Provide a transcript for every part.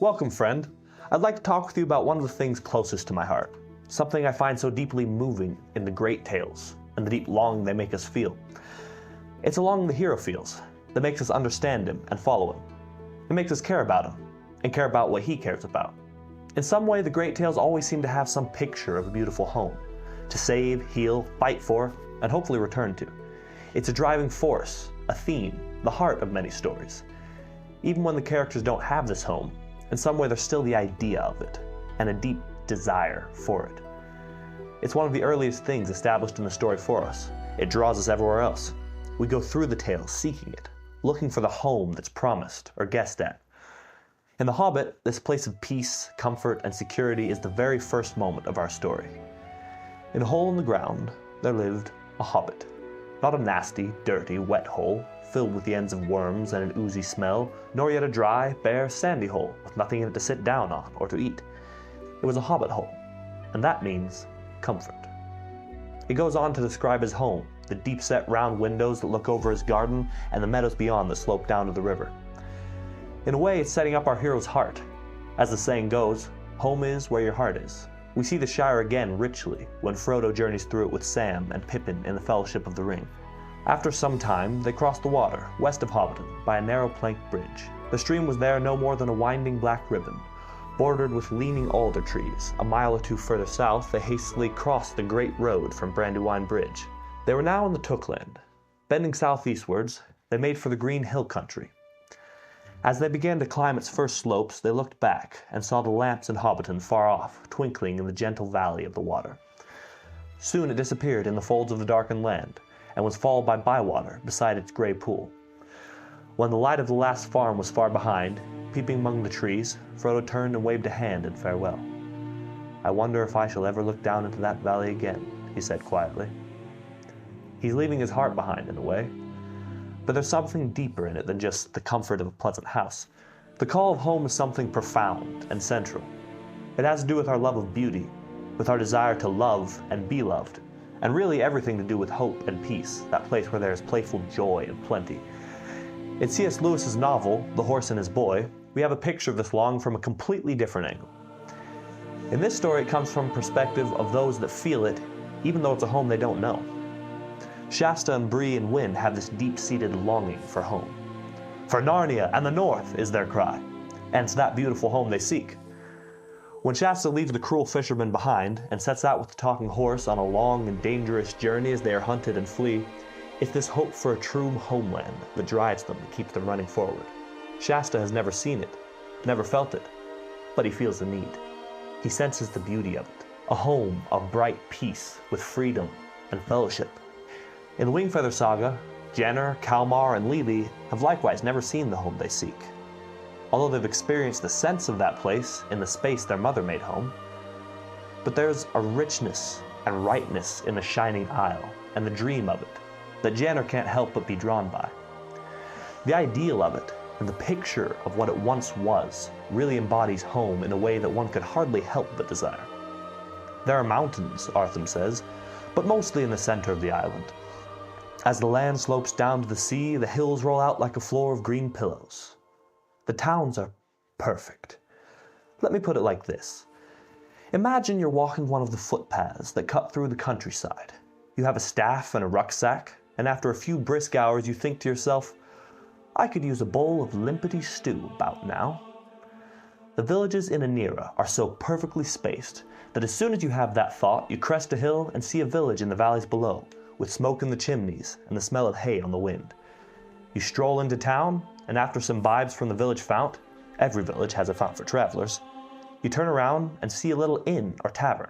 Welcome, friend. I'd like to talk with you about one of the things closest to my heart, something I find so deeply moving in the great tales and the deep longing they make us feel. It's a longing the hero feels that makes us understand him and follow him. It makes us care about him and care about what he cares about. In some way, the great tales always seem to have some picture of a beautiful home to save, heal, fight for, and hopefully return to. It's a driving force, a theme, the heart of many stories. Even when the characters don't have this home, in some way there's still the idea of it, and a deep desire for it. It's one of the earliest things established in the story for us. It draws us everywhere else. We go through the tale seeking it, looking for the home that's promised or guessed at. In The Hobbit, this place of peace, comfort, and security is the very first moment of our story. In a hole in the ground, there lived a hobbit. Not a nasty, dirty, wet hole, filled with the ends of worms and an oozy smell, nor yet a dry, bare, sandy hole with nothing in it to sit down on or to eat. It was a hobbit hole, and that means comfort. He goes on to describe his home, the deep-set round windows that look over his garden and the meadows beyond that slope down to the river. In a way, it's setting up our hero's heart. As the saying goes, home is where your heart is. We see the Shire again richly when Frodo journeys through it with Sam and Pippin in the Fellowship of the Ring. After some time, they crossed the water, west of Hobbiton, by a narrow plank bridge. The stream was there no more than a winding black ribbon, bordered with leaning alder trees. A mile or two further south, they hastily crossed the great road from Brandywine Bridge. They were now in the Tookland. Bending southeastwards, they made for the green hill country. As they began to climb its first slopes, they looked back and saw the lamps in Hobbiton far off, twinkling in the gentle valley of the water. Soon it disappeared in the folds of the darkened land, and was followed by Bywater beside its grey pool. When the light of the last farm was far behind, peeping among the trees, Frodo turned and waved a hand in farewell. "I wonder if I shall ever look down into that valley again," he said quietly. He's leaving his heart behind in a way, but there's something deeper in it than just the comfort of a pleasant house. The call of home is something profound and central. It has to do with our love of beauty, with our desire to love and be loved, and really everything to do with hope and peace, that place where there is playful joy and plenty. In C.S. Lewis's novel, The Horse and His Boy, we have a picture of this longing from a completely different angle. In this story, it comes from a perspective of those that feel it, even though it's a home they don't know. Shasta and Bree and Wyn have this deep-seated longing for home. For Narnia and the North is their cry, and it's that beautiful home they seek. When Shasta leaves the cruel fisherman behind and sets out with the talking horse on a long and dangerous journey as they are hunted and flee, it's this hope for a true homeland that drives them and keeps them running forward. Shasta has never seen it, never felt it, but he feels the need. He senses the beauty of it, a home of bright peace with freedom and fellowship. In the Wingfeather Saga, Janner, Kalmar, and Lili have likewise never seen the home they seek. Although they've experienced the sense of that place in the space their mother made home. But there's a richness and rightness in the Shining Isle and the dream of it that Janner can't help but be drawn by. The ideal of it and the picture of what it once was really embodies home in a way that one could hardly help but desire. There are mountains, Artham says, but mostly in the center of the island. As the land slopes down to the sea, the hills roll out like a floor of green pillows. The towns are perfect. Let me put it like this. Imagine you're walking one of the footpaths that cut through the countryside. You have a staff and a rucksack, and after a few brisk hours you think to yourself, I could use a bowl of limpety stew about now. The villages in Anira are so perfectly spaced that as soon as you have that thought, you crest a hill and see a village in the valleys below, with smoke in the chimneys and the smell of hay on the wind. You stroll into town, and after some vibes from the village fount, every village has a fount for travelers, you turn around and see a little inn or tavern,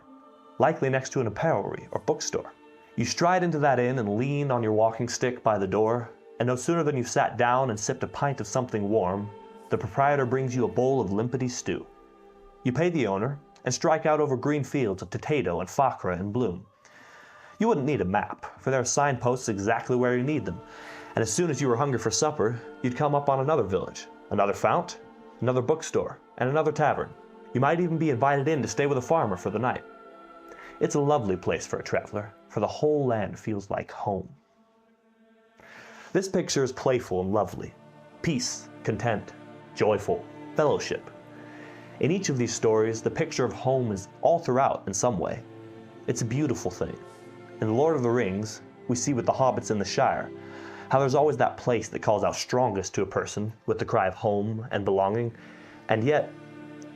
likely next to an apparelry or bookstore. You stride into that inn and lean on your walking stick by the door, and no sooner than you've sat down and sipped a pint of something warm, the proprietor brings you a bowl of limpety stew. You pay the owner and strike out over green fields of potato and phacra in bloom. You wouldn't need a map, for there are signposts exactly where you need them, and as soon as you were hungry for supper, you'd come up on another village, another fount, another bookstore, and another tavern. You might even be invited in to stay with a farmer for the night. It's a lovely place for a traveler, for the whole land feels like home. This picture is playful and lovely. Peace, content, joyful, fellowship. In each of these stories, the picture of home is all throughout in some way. It's a beautiful thing. In The Lord of the Rings, we see with the hobbits in the Shire, how there's always that place that calls out strongest to a person with the cry of home and belonging, and yet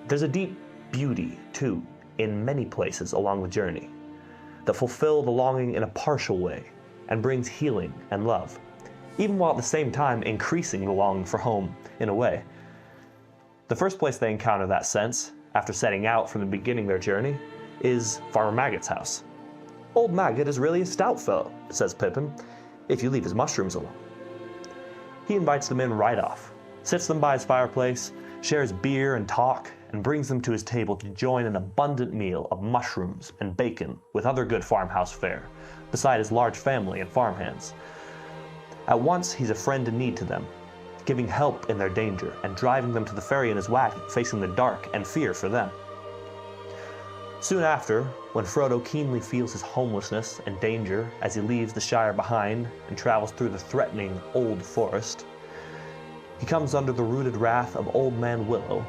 there's a deep beauty, too, in many places along the journey, that fulfill the longing in a partial way and brings healing and love, even while at the same time increasing the longing for home in a way. The first place they encounter that sense, after setting out from the beginning of their journey, is Farmer Maggot's house. "Old Maggot is really a stout fellow," says Pippin, "if you leave his mushrooms alone." He invites them in right off, sits them by his fireplace, shares beer and talk, and brings them to his table to join an abundant meal of mushrooms and bacon with other good farmhouse fare, beside his large family and farmhands. At once he's a friend in need to them, giving help in their danger and driving them to the ferry in his wagon, facing the dark and fear for them. Soon after, when Frodo keenly feels his homelessness and danger as he leaves the Shire behind and travels through the threatening old forest, he comes under the rooted wrath of Old Man Willow,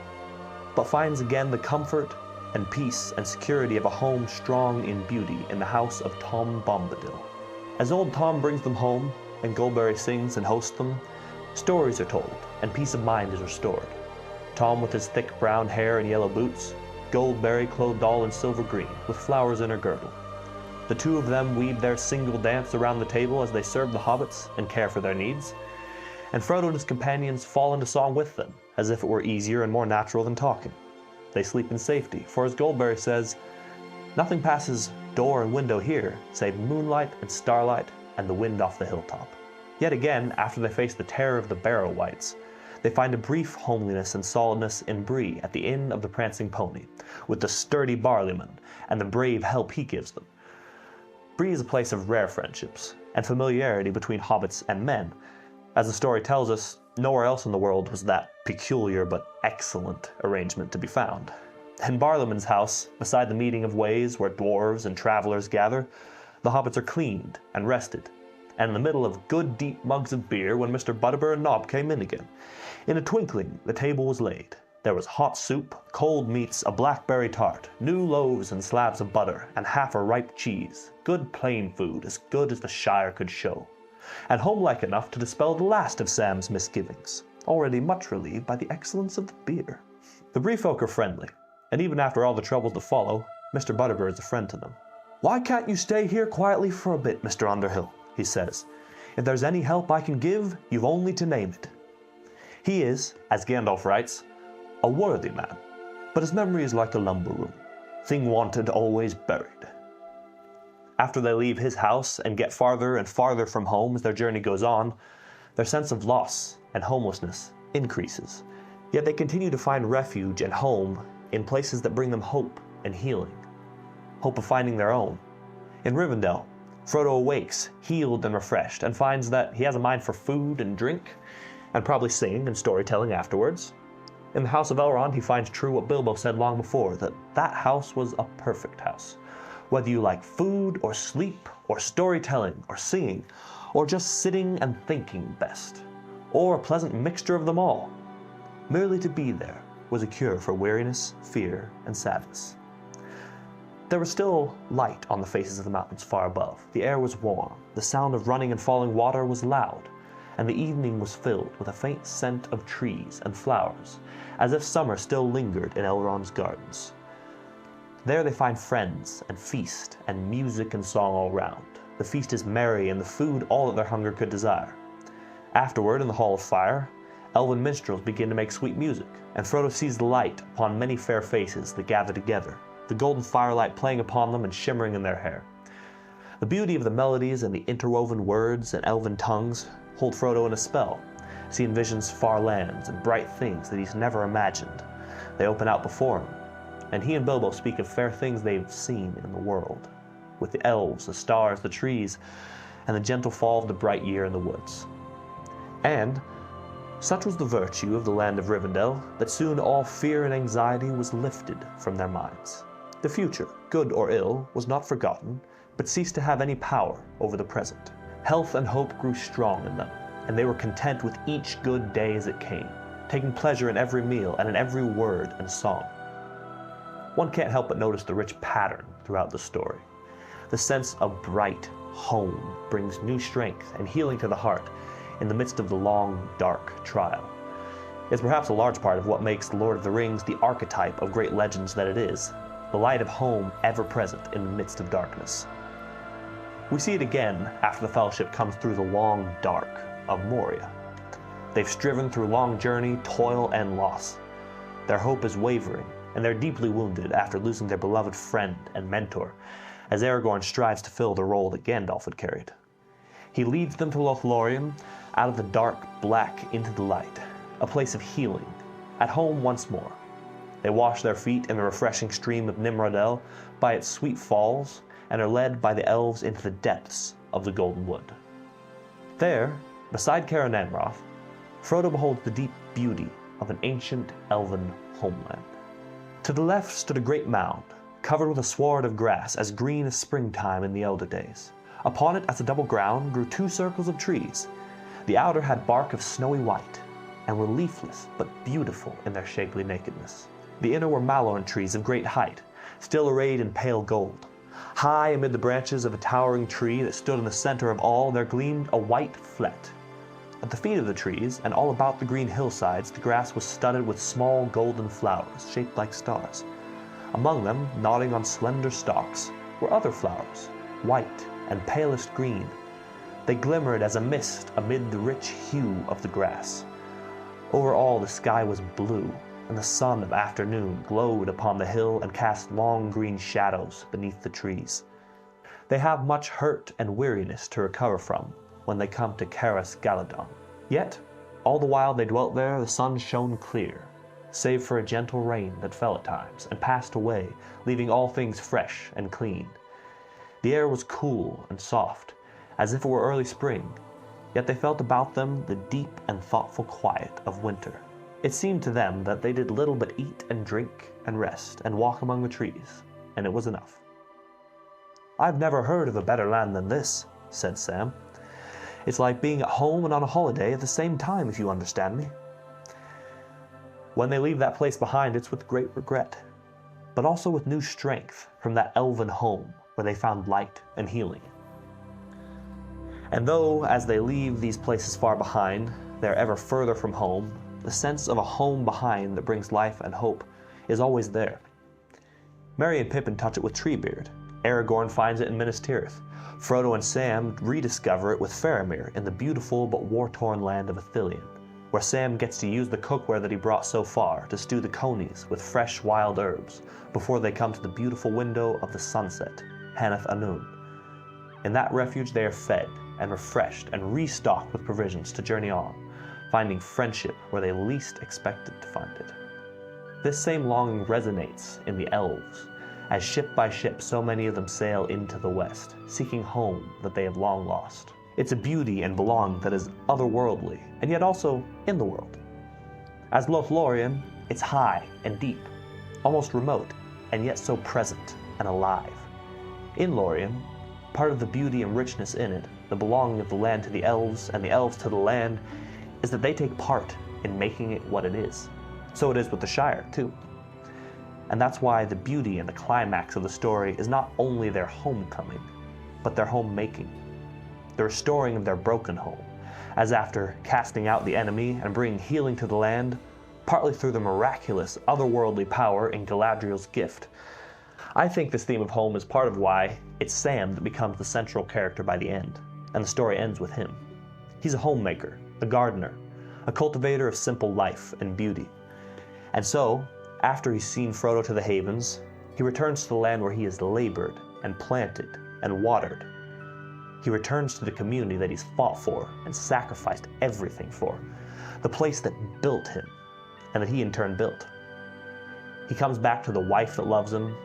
but finds again the comfort and peace and security of a home strong in beauty in the house of Tom Bombadil. As old Tom brings them home, and Goldberry sings and hosts them, stories are told, and peace of mind is restored. Tom with his thick brown hair and yellow boots, Goldberry clothed all in silver green, with flowers in her girdle. The two of them weave their single dance around the table as they serve the hobbits and care for their needs, and Frodo and his companions fall into song with them, as if it were easier and more natural than talking. They sleep in safety, for as Goldberry says, "Nothing passes door and window here, save moonlight and starlight and the wind off the hilltop." Yet again, after they face the terror of the Barrow-wights, they find a brief homeliness and solidness in Bree at the Inn of the Prancing Pony, with the sturdy Barleyman and the brave help he gives them. Bree is a place of rare friendships and familiarity between hobbits and men. As the story tells us, nowhere else in the world was that peculiar but excellent arrangement to be found. In Barleyman's house, beside the meeting of ways where dwarves and travelers gather, the hobbits are cleaned and rested, and in the middle of good deep mugs of beer when Mr. Butterbur and Nob came in again. In a twinkling, the table was laid. There was hot soup, cold meats, a blackberry tart, new loaves and slabs of butter, and half a ripe cheese. Good plain food, as good as the Shire could show, and homelike enough to dispel the last of Sam's misgivings, already much relieved by the excellence of the beer. The Bree folk are friendly, and even after all the troubles that follow, Mr. Butterbur is a friend to them. "Why can't you stay here quietly for a bit, Mr. Underhill?" he says. "If there's any help I can give, you've only to name it." He is, as Gandalf writes, a worthy man, but his memory is like a lumber room, thing wanted always buried. After they leave his house and get farther and farther from home as their journey goes on, their sense of loss and homelessness increases. Yet they continue to find refuge and home in places that bring them hope and healing, hope of finding their own. In Rivendell, Frodo awakes, healed and refreshed, and finds that he has a mind for food and drink, and probably singing and storytelling afterwards. In the House of Elrond, he finds true what Bilbo said long before, that that house was a perfect house. Whether you like food or sleep or storytelling or singing, or just sitting and thinking best, or a pleasant mixture of them all, merely to be there was a cure for weariness, fear, and sadness. There was still light on the faces of the mountains far above. The air was warm, the sound of running and falling water was loud, and the evening was filled with a faint scent of trees and flowers, as if summer still lingered in Elrond's gardens. There they find friends and feast and music and song all round. The feast is merry and the food all that their hunger could desire. Afterward, in the Hall of Fire, elven minstrels begin to make sweet music, and Frodo sees the light upon many fair faces that gather together, the golden firelight playing upon them and shimmering in their hair. The beauty of the melodies and the interwoven words and elven tongues hold Frodo in a spell, as he envisions far lands and bright things that he's never imagined. They open out before him, and he and Bilbo speak of fair things they've seen in the world, with the elves, the stars, the trees, and the gentle fall of the bright year in the woods. And such was the virtue of the land of Rivendell that soon all fear and anxiety was lifted from their minds. The future, good or ill, was not forgotten, but ceased to have any power over the present. Health and hope grew strong in them, and they were content with each good day as it came, taking pleasure in every meal and in every word and song. One can't help but notice the rich pattern throughout the story. The sense of bright home brings new strength and healing to the heart in the midst of the long, dark trial. It's perhaps a large part of what makes The Lord of the Rings the archetype of great legends that it is, the light of home ever present in the midst of darkness. We see it again after the Fellowship comes through the long dark of Moria. They've striven through long journey, toil, and loss. Their hope is wavering, and they're deeply wounded after losing their beloved friend and mentor, as Aragorn strives to fill the role that Gandalf had carried. He leads them to Lothlorien, out of the dark black into the light, a place of healing, at home once more. They wash their feet in the refreshing stream of Nimrodel by its sweet falls, and are led by the elves into the depths of the Golden Wood. There, beside Caer Namroth, Frodo beholds the deep beauty of an ancient elven homeland. To the left stood a great mound, covered with a sward of grass as green as springtime in the elder days. Upon it, as a double ground, grew 2 circles of trees. The outer had bark of snowy white, and were leafless but beautiful in their shapely nakedness. The inner were malorn trees of great height, still arrayed in pale gold. High amid the branches of a towering tree that stood in the center of all, there gleamed a white flet. At the feet of the trees, and all about the green hillsides, the grass was studded with small golden flowers, shaped like stars. Among them, nodding on slender stalks, were other flowers, white and palest green. They glimmered as a mist amid the rich hue of the grass. Over all the sky was blue, and the sun of afternoon glowed upon the hill and cast long green shadows beneath the trees. They have much hurt and weariness to recover from when they come to Caras Galadon. Yet, all the while they dwelt there, the sun shone clear, save for a gentle rain that fell at times and passed away, leaving all things fresh and clean. The air was cool and soft, as if it were early spring, yet they felt about them the deep and thoughtful quiet of winter. It seemed to them that they did little but eat and drink and rest and walk among the trees, and it was enough. "I've never heard of a better land than this," said Sam. "It's like being at home and on a holiday at the same time, if you understand me." When they leave that place behind, it's with great regret, but also with new strength from that elven home where they found light and healing. And though, as they leave these places far behind, they're ever further from home, the sense of a home behind that brings life and hope is always there. Merry and Pippin touch it with Treebeard. Aragorn finds it in Minas Tirith. Frodo and Sam rediscover it with Faramir in the beautiful but war-torn land of Ithilien, where Sam gets to use the cookware that he brought so far to stew the conies with fresh wild herbs before they come to the beautiful window of the sunset, Haneth Anun. In that refuge they are fed and refreshed and restocked with provisions to journey on, finding friendship where they least expected to find it. This same longing resonates in the elves, as ship by ship so many of them sail into the west, seeking home that they have long lost. It's a beauty and belonging that is otherworldly, and yet also in the world. As Lothlorien, it's high and deep, almost remote, and yet so present and alive. In Lorien, part of the beauty and richness in it, the belonging of the land to the elves and the elves to the land, is that they take part in making it what it is. So it is with the Shire, too. And that's why the beauty and the climax of the story is not only their homecoming, but their homemaking, the restoring of their broken home, as after casting out the enemy and bringing healing to the land, partly through the miraculous, otherworldly power in Galadriel's gift. I think this theme of home is part of why it's Sam that becomes the central character by the end, and the story ends with him. He's a homemaker, a gardener, a cultivator of simple life and beauty. And so, after he's seen Frodo to the Havens, he returns to the land where he has labored and planted and watered. He returns to the community that he's fought for and sacrificed everything for, the place that built him and that he in turn built. He comes back to the wife that loves him,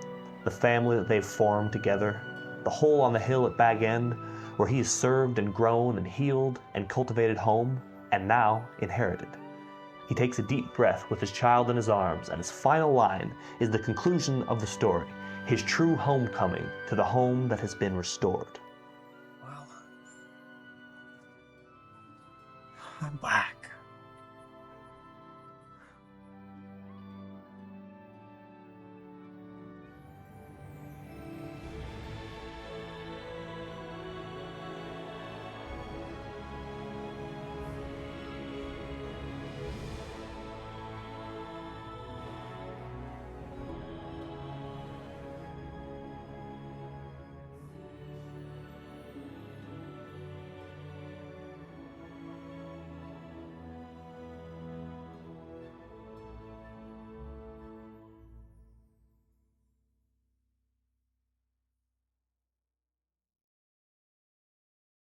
the family that they've formed together, the hole on the hill at Bag End where he has served and grown and healed and cultivated home, and now inherited. He takes a deep breath with his child in his arms, and his final line is the conclusion of the story, his true homecoming to the home that has been restored. Well, I'm back.